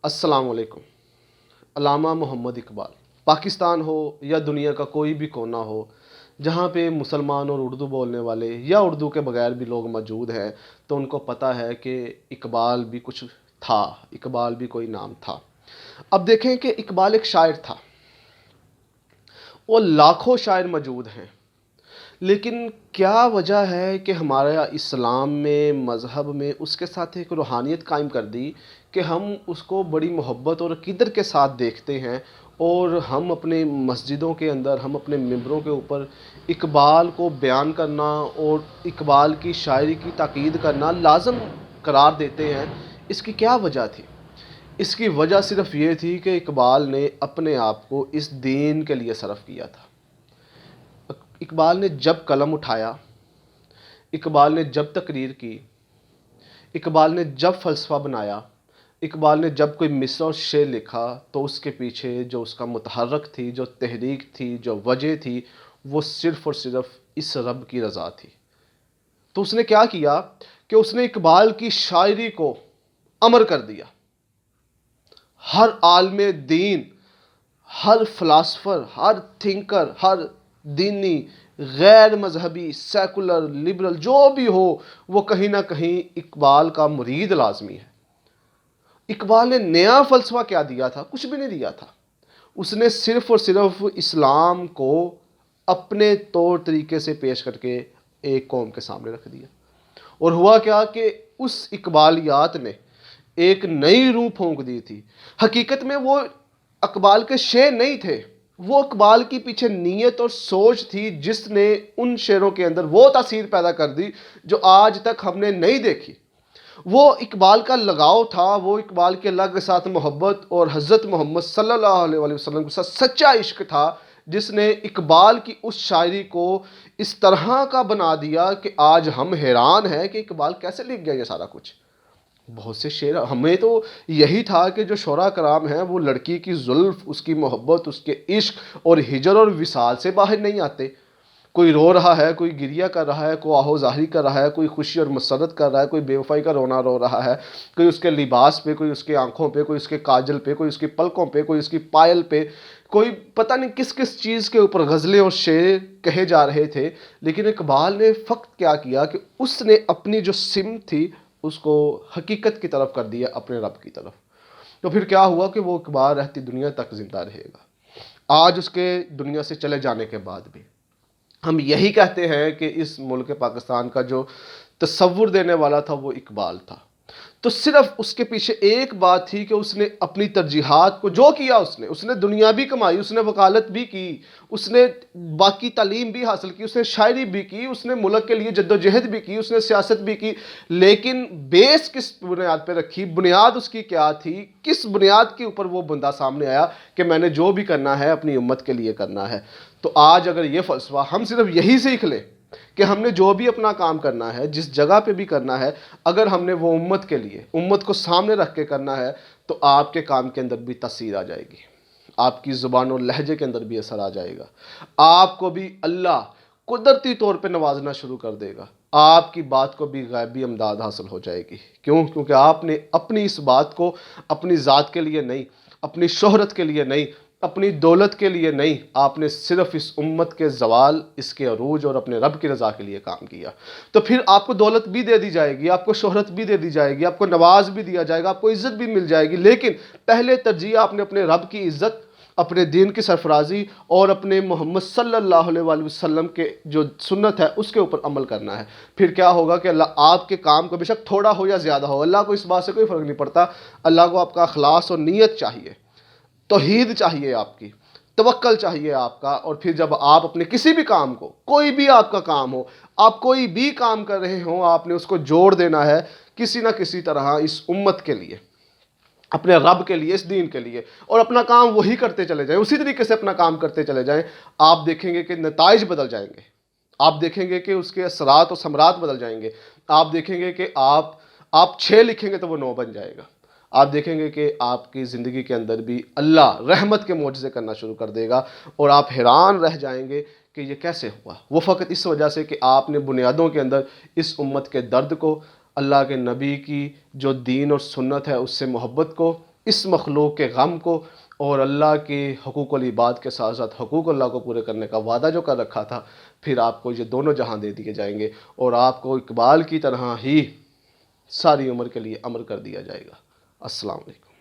السلام علیکم۔ علامہ محمد اقبال، پاکستان ہو یا دنیا کا کوئی بھی کونا ہو جہاں پہ مسلمان اور اردو بولنے والے یا اردو کے بغیر بھی لوگ موجود ہیں، تو ان کو پتہ ہے کہ اقبال بھی کچھ تھا، اقبال بھی کوئی نام تھا۔ اب دیکھیں کہ اقبال ایک شاعر تھا، وہ لاکھوں شاعر موجود ہیں، لیکن کیا وجہ ہے کہ ہمارا اسلام میں، مذہب میں اس کے ساتھ ایک روحانیت قائم کر دی کہ ہم اس کو بڑی محبت اور قدر کے ساتھ دیکھتے ہیں، اور ہم اپنے مسجدوں کے اندر، ہم اپنے ممبروں کے اوپر اقبال کو بیان کرنا اور اقبال کی شاعری کی تاکید کرنا لازم قرار دیتے ہیں۔ اس کی کیا وجہ تھی؟ اس کی وجہ صرف یہ تھی کہ اقبال نے اپنے آپ کو اس دین کے لیے صرف کیا تھا۔ اقبال نے جب قلم اٹھایا، اقبال نے جب تقریر کی، اقبال نے جب فلسفہ بنایا، اقبال نے جب کوئی مصرع اور شعر لکھا، تو اس کے پیچھے جو اس کا متحرک تھی، جو تحریک تھی، جو وجہ تھی، وہ صرف اور صرف اس رب کی رضا تھی۔ تو اس نے کیا کیا کہ اس نے اقبال کی شاعری کو امر کر دیا۔ ہر عالم دین، ہر فلاسفر، ہر تھنکر، ہر دینی، غیر مذہبی، سیکولر، لبرل جو بھی ہو، وہ کہیں نہ کہیں اقبال کا مرید لازمی ہے۔ اقبال نے نیا فلسفہ کیا دیا تھا؟ کچھ بھی نہیں دیا تھا۔ اس نے صرف اور صرف اسلام کو اپنے طور طریقے سے پیش کر کے ایک قوم کے سامنے رکھ دیا۔ اور ہوا کیا کہ اس اقبالیات نے ایک نئی روح پھونک دی تھی۔ حقیقت میں وہ اقبال کے شعر نہیں تھے، وہ اقبال کی پیچھے نیت اور سوچ تھی جس نے ان شعروں کے اندر وہ تاثیر پیدا کر دی جو آج تک ہم نے نہیں دیکھی۔ وہ اقبال کا لگاؤ تھا، وہ اقبال کے اللہ کے ساتھ محبت اور حضرت محمد صلی اللہ علیہ وسلم کے ساتھ سچا عشق تھا، جس نے اقبال کی اس شاعری کو اس طرح کا بنا دیا کہ آج ہم حیران ہیں کہ اقبال کیسے لکھ گیا یہ سارا کچھ۔ بہت سے شعر، ہمیں تو یہی تھا کہ جو شعراء کرام ہیں وہ لڑکی کی زلف، اس کی محبت، اس کے عشق اور ہجر اور وصال سے باہر نہیں آتے۔ کوئی رو رہا ہے، کوئی گریہ کر رہا ہے، کوئی آہو ظاہری کر رہا ہے، کوئی خوشی اور مسرت کر رہا ہے، کوئی بے وفائی کا رونا رو رہا ہے، کوئی اس کے لباس پہ، کوئی اس کے آنکھوں پہ، کوئی اس کے کاجل پہ، کوئی اس کی پلکوں پہ، کوئی اس کی پائل پہ، کوئی پتہ نہیں کس کس چیز کے اوپر غزلیں اور شعر کہے جا رہے تھے۔ لیکن اقبال نے فقط کیا کیا کہ اس نے اپنی جو سمت تھی اس کو حقیقت کی طرف کر دیا، اپنے رب کی طرف۔ تو پھر کیا ہوا کہ وہ اقبال رہتی دنیا تک زندہ رہے گا۔ آج اس کے دنیا سے چلے جانے کے بعد بھی ہم یہی کہتے ہیں کہ اس ملک پاکستان کا جو تصور دینے والا تھا وہ اقبال تھا۔ تو صرف اس کے پیچھے ایک بات تھی کہ اس نے اپنی ترجیحات کو جو کیا، اس نے دنیا بھی کمائی، اس نے وکالت بھی کی، اس نے باقی تعلیم بھی حاصل کی، اس نے شاعری بھی کی، اس نے ملک کے لیے جدوجہد بھی کی، اس نے سیاست بھی کی، لیکن بیس کس بنیاد پہ رکھی؟ بنیاد اس کی کیا تھی؟ کس بنیاد کے اوپر وہ بندہ سامنے آیا کہ میں نے جو بھی کرنا ہے اپنی امت کے لیے کرنا ہے؟ تو آج اگر یہ فلسفہ ہم صرف یہی سیکھ لیں کہ ہم نے جو بھی اپنا کام کرنا ہے، جس جگہ پہ بھی کرنا ہے، اگر ہم نے وہ امت کے لیے، امت کو سامنے رکھ کے کرنا ہے، تو آپ کے کام کے اندر بھی تاثیر آ جائے گی، آپ کی زبان اور لہجے کے اندر بھی اثر آ جائے گا، آپ کو بھی اللہ قدرتی طور پہ نوازنا شروع کر دے گا، آپ کی بات کو بھی غیبی امداد حاصل ہو جائے گی۔ کیوں؟ کیونکہ آپ نے اپنی اس بات کو اپنی ذات کے لیے نہیں، اپنی شہرت کے لیے نہیں، اپنی دولت کے لیے نہیں، آپ نے صرف اس امت کے زوال، اس کے عروج اور اپنے رب کی رضا کے لیے کام کیا۔ تو پھر آپ کو دولت بھی دے دی جائے گی، آپ کو شہرت بھی دے دی جائے گی، آپ کو نواز بھی دیا جائے گا، آپ کو عزت بھی مل جائے گی، لیکن پہلے ترجیح آپ نے اپنے رب کی عزت، اپنے دین کی سرفرازی اور اپنے محمد صلی اللہ علیہ وآلہ وسلم کے جو سنت ہے اس کے اوپر عمل کرنا ہے۔ پھر کیا ہوگا کہ اللہ آپ کے کام کو بے شک تھوڑا ہو یا زیادہ ہو، اللہ کو اس بات سے کوئی فرق نہیں پڑتا، اللہ کو آپ کا اخلاص اور نیت چاہیے، توحید چاہیے، آپ کی توکل چاہیے آپ کا۔ اور پھر جب آپ اپنے کسی بھی کام کو، کوئی بھی آپ کا کام ہو، آپ کوئی بھی کام کر رہے ہوں، آپ نے اس کو جوڑ دینا ہے کسی نہ کسی طرح اس امت کے لیے، اپنے رب کے لیے، اس دین کے لیے، اور اپنا کام وہی کرتے چلے جائیں، اسی طریقے سے اپنا کام کرتے چلے جائیں۔ آپ دیکھیں گے کہ نتائج بدل جائیں گے، آپ دیکھیں گے کہ اس کے اثرات و ثمرات بدل جائیں گے، آپ دیکھیں گے کہ آپ 6 لکھیں گے تو وہ 9 بن جائے گا، آپ دیکھیں گے کہ آپ کی زندگی کے اندر بھی اللہ رحمت کے معجزے کرنا شروع کر دے گا، اور آپ حیران رہ جائیں گے کہ یہ کیسے ہوا۔ وہ فقط اس وجہ سے کہ آپ نے بنیادوں کے اندر اس امت کے درد کو، اللہ کے نبی کی جو دین اور سنت ہے اس سے محبت کو، اس مخلوق کے غم کو اور اللہ کے حقوق العباد کے ساتھ ساتھ حقوق اللہ کو پورے کرنے کا وعدہ جو کر رکھا تھا، پھر آپ کو یہ دونوں جہاں دے دیے جائیں گے اور آپ کو اقبال کی طرح ہی ساری عمر کے لیے امر کر دیا جائے گا۔ السلام علیکم۔